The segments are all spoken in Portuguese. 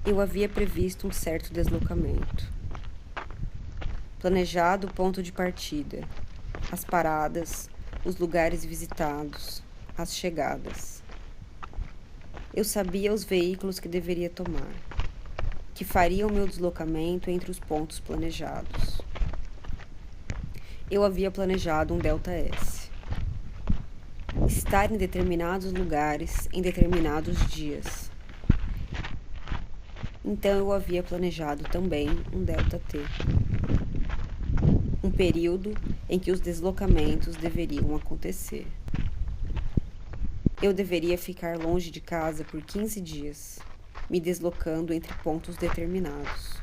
Eu havia previsto um certo deslocamento. Planejado o ponto de partida, as paradas, os lugares visitados, as chegadas. Eu sabia os veículos que deveria tomar, que faria o meu deslocamento entre os pontos planejados. Eu havia planejado um Delta S. Estar em determinados lugares em determinados dias. Então eu havia planejado também um Delta T. Um período em que os deslocamentos deveriam acontecer. Eu deveria ficar longe de casa por 15 dias, me deslocando entre pontos determinados.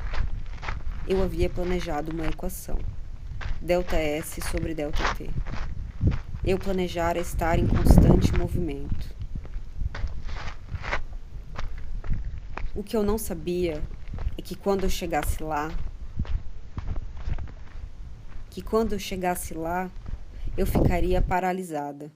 Eu havia planejado uma equação, Delta S sobre Delta T. Eu planejara estar em constante movimento. O que eu não sabia é que quando eu chegasse lá, eu ficaria paralisada.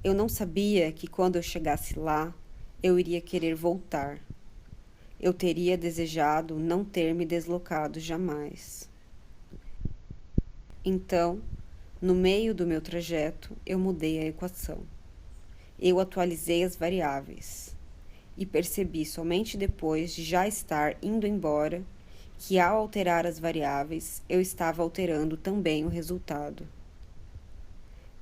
Eu não sabia que quando eu chegasse lá, eu iria querer voltar. Eu teria desejado não ter me deslocado jamais. Então, no meio do meu trajeto, eu mudei a equação. Eu atualizei as variáveis e percebi somente depois de já estar indo embora que, ao alterar as variáveis, eu estava alterando também o resultado.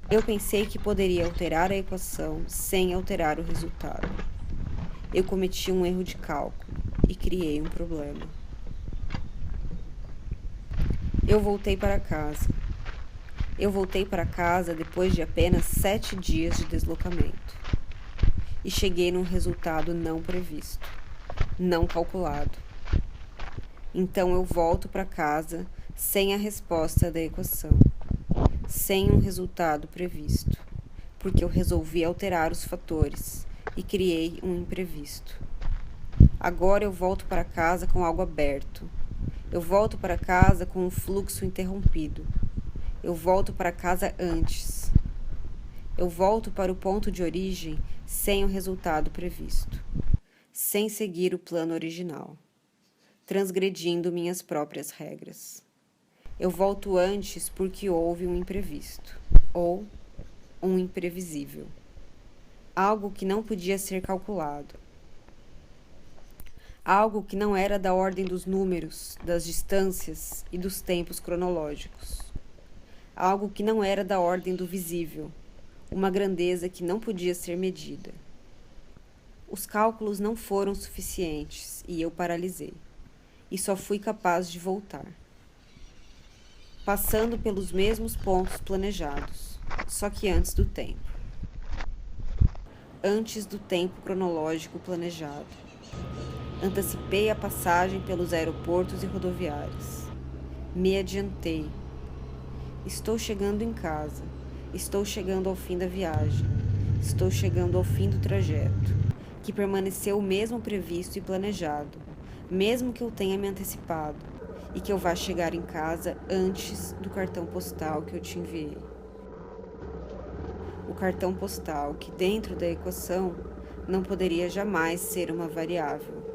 Eu pensei que poderia alterar a equação sem alterar o resultado. Eu cometi um erro de cálculo e criei um problema. Eu voltei para casa. Eu voltei para casa depois de apenas 7 dias de deslocamento. E cheguei num resultado não previsto, não calculado. Então eu volto para casa sem a resposta da equação, sem um resultado previsto, porque eu resolvi alterar os fatores e criei um imprevisto. Agora eu volto para casa com algo aberto. Eu volto para casa com um fluxo interrompido. Eu volto para casa antes. Eu volto para o ponto de origem sem o resultado previsto, sem seguir o plano original, transgredindo minhas próprias regras. Eu volto antes porque houve um imprevisto, ou um imprevisível, algo que não podia ser calculado, algo que não era da ordem dos números, das distâncias e dos tempos cronológicos, algo que não era da ordem do visível, uma grandeza que não podia ser medida. Os cálculos não foram suficientes e eu paralisei, e só fui capaz de voltar, passando pelos mesmos pontos planejados, só que antes do tempo. Antes do tempo cronológico planejado. Antecipei a passagem pelos aeroportos e rodoviárias. Me adiantei. Estou chegando em casa. Estou chegando ao fim da viagem. Estou chegando ao fim do trajeto, que permaneceu o mesmo previsto e planejado, mesmo que eu tenha me antecipado e que eu vá chegar em casa antes do cartão postal que eu te enviei. O cartão postal que, dentro da equação, não poderia jamais ser uma variável.